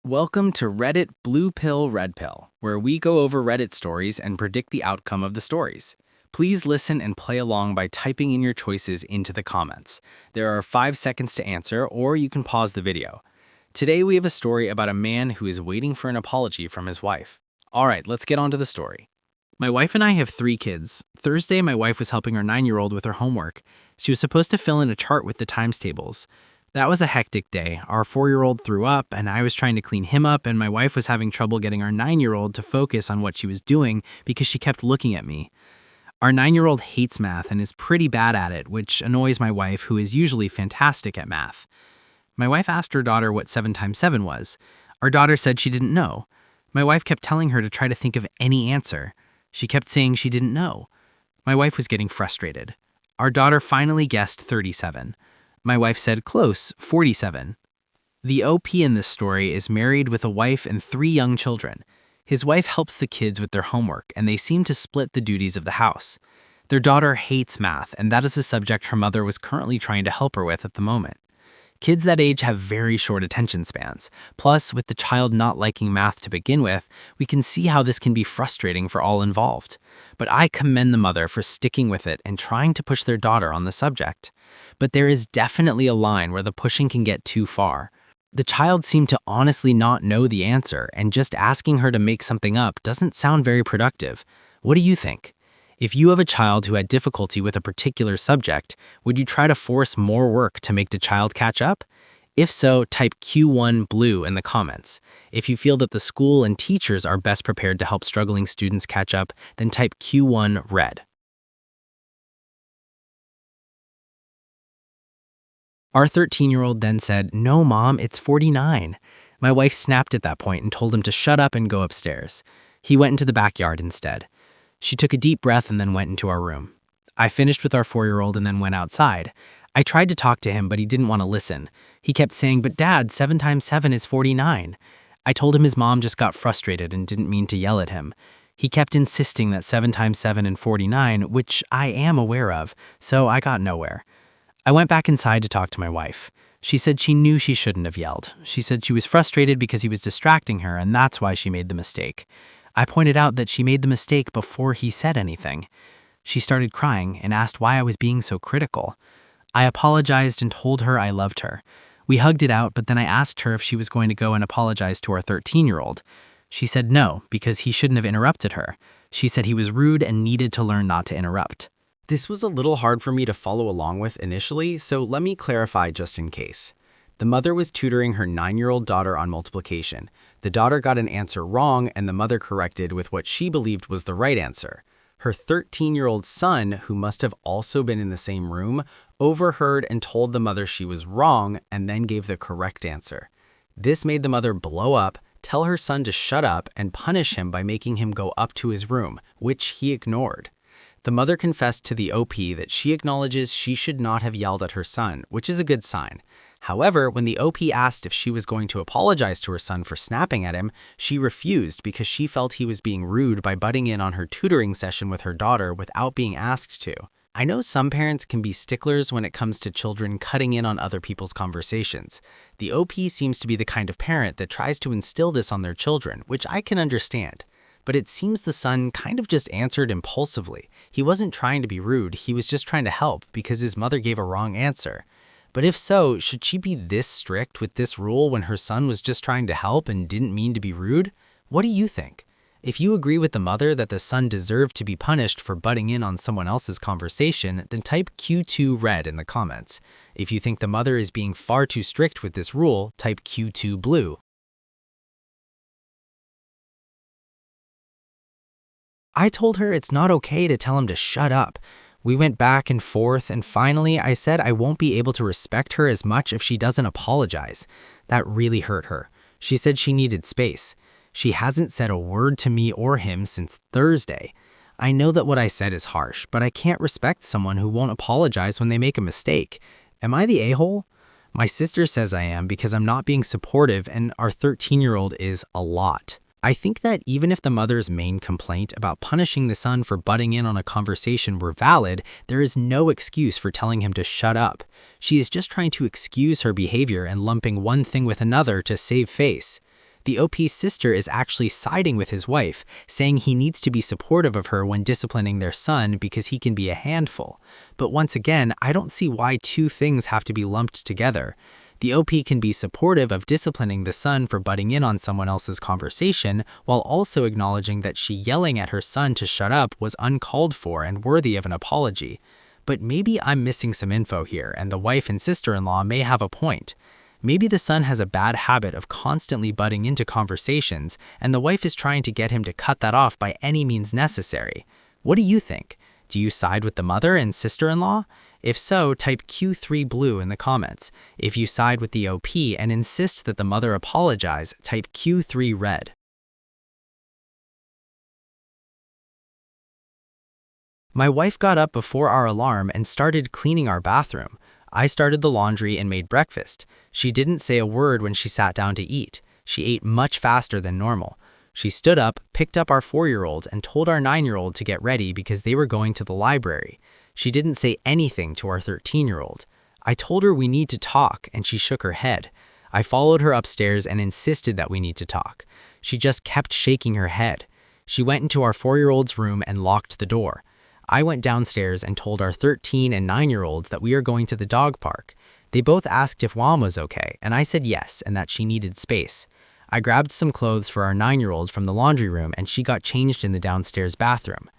Welcome to Reddit Blue Pill Red Pill, where we go over Reddit stories and predict the outcome of the stories. Please listen and play along by typing in your choices into the comments. There are 5 seconds to answer, or you can pause the video. Today we have a story about a man who is waiting for an apology from his wife. Alright, let's get on to the story. My wife and I have 3 kids. Thursday, my wife was helping our 9-year-old with her homework. She was supposed to fill in a chart with the times tables. That was a hectic day. Our 4-year-old threw up, and I was trying to clean him up, and my wife was having trouble getting our 9-year-old to focus on what she was doing because she kept looking at me. Our 9-year-old hates math and is pretty bad at it, which annoys my wife, who is usually fantastic at math. My wife asked her daughter what 7 times 7 was. Our daughter said she didn't know. My wife kept telling her to try to think of any answer. She kept saying she didn't know. My wife was getting frustrated. Our daughter finally guessed 37. My wife said close, 47. The OP in this story is married with a wife and 3 young children. His wife helps the kids with their homework, and they seem to split the duties of the house. Their daughter hates math, and that is a subject her mother was currently trying to help her with at the moment. Kids that age have very short attention spans. Plus, with the child not liking math to begin with, we can see how this can be frustrating for all involved. But I commend the mother for sticking with it and trying to push their daughter on the subject. But there is definitely a line where the pushing can get too far. The child seemed to honestly not know the answer, and just asking her to make something up doesn't sound very productive. What do you think? If you have a child who had difficulty with a particular subject, would you try to force more work to make the child catch up? If so, type Q1 blue in the comments. If you feel that the school and teachers are best prepared to help struggling students catch up, then type Q1 red. Our 13-year-old then said, "No, Mom, it's 49. My wife snapped at that point and told him to shut up and go upstairs. He went into the backyard instead. She took a deep breath and then went into our room. I finished with our 4-year-old and then went outside. I tried to talk to him, but he didn't want to listen. He kept saying, "But Dad, 7 times 7 is 49. I told him his mom just got frustrated and didn't mean to yell at him. He kept insisting that 7 times 7 and 49, which I am aware of, so I got nowhere. I went back inside to talk to my wife. She said she knew she shouldn't have yelled. She said she was frustrated because he was distracting her, and that's why she made the mistake. I pointed out that she made the mistake before he said anything. She started crying and asked why I was being so critical. I apologized and told her I loved her. We hugged it out, but then I asked her if she was going to go and apologize to our 13-year-old. She said no, because he shouldn't have interrupted her. She said he was rude and needed to learn not to interrupt. This was a little hard for me to follow along with initially, so let me clarify just in case. The mother was tutoring her 9-year-old daughter on multiplication. The daughter got an answer wrong, and the mother corrected with what she believed was the right answer. Her 13-year-old son, who must have also been in the same room, overheard and told the mother she was wrong and then gave the correct answer. This made the mother blow up, tell her son to shut up, and punish him by making him go up to his room, which he ignored. The mother confessed to the OP that she acknowledges she should not have yelled at her son, which is a good sign. However, when the OP asked if she was going to apologize to her son for snapping at him, she refused because she felt he was being rude by butting in on her tutoring session with her daughter without being asked to. I know some parents can be sticklers when it comes to children cutting in on other people's conversations. The OP seems to be the kind of parent that tries to instill this on their children, which I can understand. But it seems the son kind of just answered impulsively. He wasn't trying to be rude, he was just trying to help because his mother gave a wrong answer. But if so, should she be this strict with this rule when her son was just trying to help and didn't mean to be rude? What do you think? If you agree with the mother that the son deserved to be punished for butting in on someone else's conversation, then type Q2 red in the comments. If you think the mother is being far too strict with this rule, type Q2 blue. I told her it's not okay to tell him to shut up. We went back and forth, and finally I said I won't be able to respect her as much if she doesn't apologize. That really hurt her. She said she needed space. She hasn't said a word to me or him since Thursday. I know that what I said is harsh, but I can't respect someone who won't apologize when they make a mistake. Am I the a-hole? My sister says I am because I'm not being supportive, and our 13-year-old is a lot. I think that even if the mother's main complaint about punishing the son for butting in on a conversation were valid, there is no excuse for telling him to shut up. She is just trying to excuse her behavior and lumping one thing with another to save face. The OP's sister is actually siding with his wife, saying he needs to be supportive of her when disciplining their son because he can be a handful. But once again, I don't see why two things have to be lumped together. The OP can be supportive of disciplining the son for butting in on someone else's conversation, while also acknowledging that she yelling at her son to shut up was uncalled for and worthy of an apology. But maybe I'm missing some info here, and the wife and sister-in-law may have a point. Maybe the son has a bad habit of constantly butting into conversations, and the wife is trying to get him to cut that off by any means necessary. What do you think? Do you side with the mother and sister-in-law? If so, type Q3 blue in the comments. If you side with the OP and insist that the mother apologize, type Q3 red. My wife got up before our alarm and started cleaning our bathroom. I started the laundry and made breakfast. She didn't say a word when she sat down to eat. She ate much faster than normal. She stood up, picked up our 4-year-old, and told our 9-year-old to get ready because they were going to the library. She didn't say anything to our 13-year-old. I told her we need to talk, and she shook her head. I followed her upstairs and insisted that we need to talk. She just kept shaking her head. She went into our 4-year-old's room and locked the door. I went downstairs and told our 13 and 9-year-olds that we are going to the dog park. They both asked if Mom was okay, and I said yes and that she needed space. I grabbed some clothes for our 9-year-old from the laundry room and she got changed in the downstairs bathroom.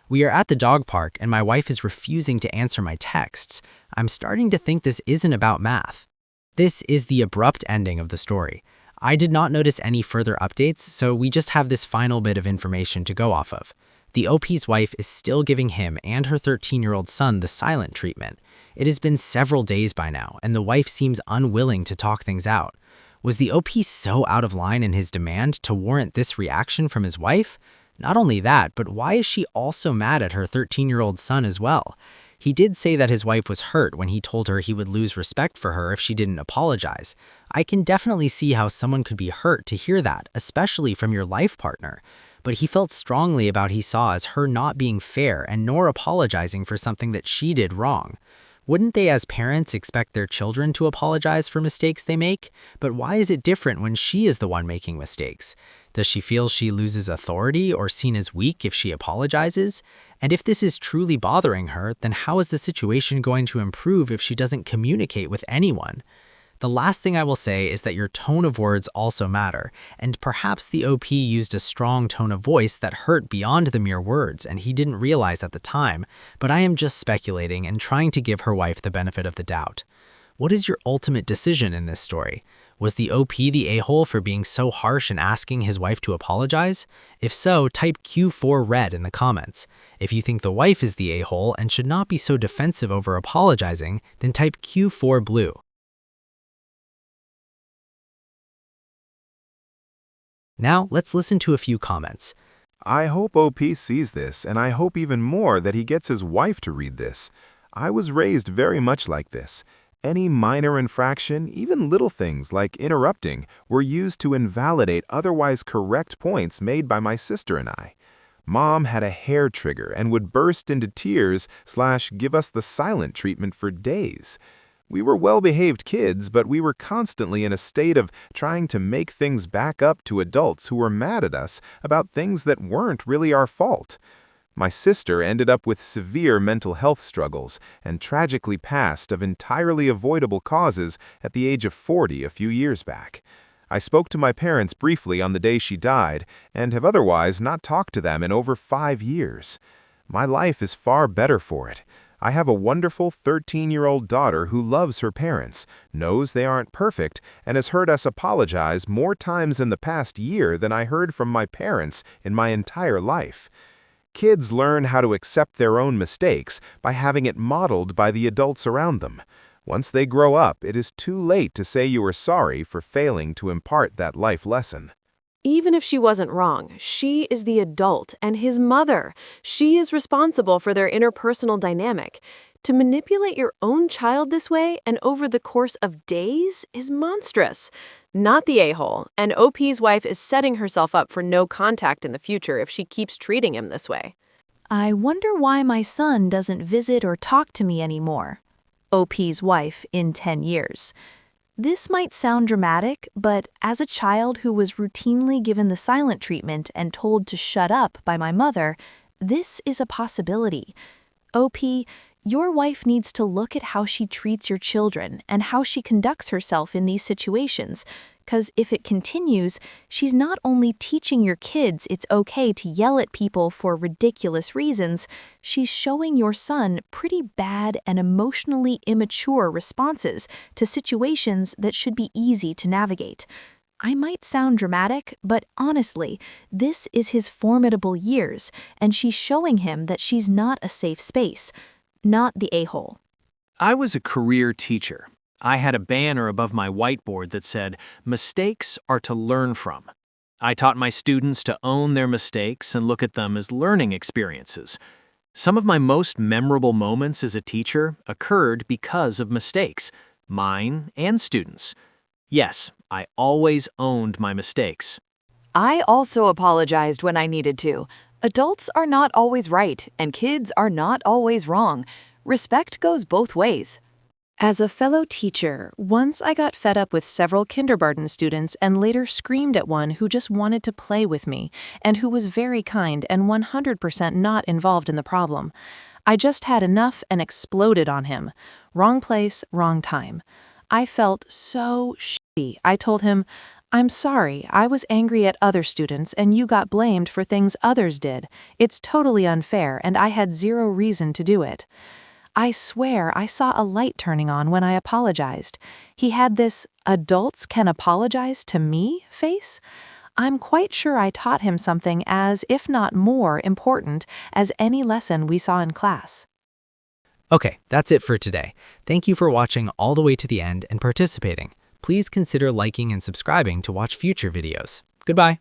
We are at the dog park and my wife is refusing to answer my texts. I'm starting to think this isn't about math. This is the abrupt ending of the story. I did not notice any further updates, so we just have this final bit of information to go off of. The OP's wife is still giving him and her 13-year-old son the silent treatment. It has been several days by now, and the wife seems unwilling to talk things out. Was the OP so out of line in his demand to warrant this reaction from his wife? Not only that, but why is she also mad at her 13-year-old son as well? He did say that his wife was hurt when he told her he would lose respect for her if she didn't apologize. I can definitely see how someone could be hurt to hear that, especially from your life partner. But he felt strongly about he saw as her not being fair and nor apologizing for something that she did wrong. Wouldn't they as parents expect their children to apologize for mistakes they make? But why is it different when she is the one making mistakes? Does she feel she loses authority or seen as weak if she apologizes? And if this is truly bothering her, then how is the situation going to improve if she doesn't communicate with anyone? The last thing I will say is that your tone of words also matter, and perhaps the OP used a strong tone of voice that hurt beyond the mere words and he didn't realize at the time, but I am just speculating and trying to give her wife the benefit of the doubt. What is your ultimate decision in this story? Was the OP the a-hole for being so harsh and asking his wife to apologize? If so, type Q4 red in the comments. If you think the wife is the a-hole and should not be so defensive over apologizing, then type Q4 blue. Now, let's listen to a few comments. I hope OP sees this, and I hope even more that he gets his wife to read this. I was raised very much like this. Any minor infraction, even little things like interrupting, were used to invalidate otherwise correct points made by my sister and I. Mom had a hair trigger and would burst into tears/give us the silent treatment for days. We were well-behaved kids, but we were constantly in a state of trying to make things back up to adults who were mad at us about things that weren't really our fault. My sister ended up with severe mental health struggles and tragically passed of entirely avoidable causes at the age of 40 a few years back. I spoke to my parents briefly on the day she died and have otherwise not talked to them in over 5 years. My life is far better for it. I have a wonderful 13-year-old daughter who loves her parents, knows they aren't perfect, and has heard us apologize more times in the past year than I heard from my parents in my entire life. Kids learn how to accept their own mistakes by having it modeled by the adults around them. Once they grow up, it is too late to say you are sorry for failing to impart that life lesson. Even if she wasn't wrong, she is the adult and his mother. She is responsible for their interpersonal dynamic. To manipulate your own child this way and over the course of days is monstrous. Not the a-hole, and OP's wife is setting herself up for no contact in the future if she keeps treating him this way. I wonder why my son doesn't visit or talk to me anymore. OP's wife in 10 years. This might sound dramatic, but as a child who was routinely given the silent treatment and told to shut up by my mother, this is a possibility. OP, your wife needs to look at how she treats your children and how she conducts herself in these situations, because if it continues, she's not only teaching your kids it's okay to yell at people for ridiculous reasons, she's showing your son pretty bad and emotionally immature responses to situations that should be easy to navigate. I might sound dramatic, but honestly, this is his formidable years, and she's showing him that she's not a safe space, not the a-hole. I was a career teacher. I had a banner above my whiteboard that said, "Mistakes are to learn from." I taught my students to own their mistakes and look at them as learning experiences. Some of my most memorable moments as a teacher occurred because of mistakes, mine and students. Yes, I always owned my mistakes. I also apologized when I needed to. Adults are not always right, and kids are not always wrong. Respect goes both ways. As a fellow teacher, once I got fed up with several kindergarten students and later screamed at one who just wanted to play with me and who was very kind and 100% not involved in the problem. I just had enough and exploded on him. Wrong place, wrong time. I felt so shitty. I told him, "I'm sorry, I was angry at other students and you got blamed for things others did. It's totally unfair and I had zero reason to do it." I swear I saw a light turning on when I apologized. He had this "adults can apologize to me" face. I'm quite sure I taught him something as, if not more, important as any lesson we saw in class. Okay, that's it for today. Thank you for watching all the way to the end and participating. Please consider liking and subscribing to watch future videos. Goodbye.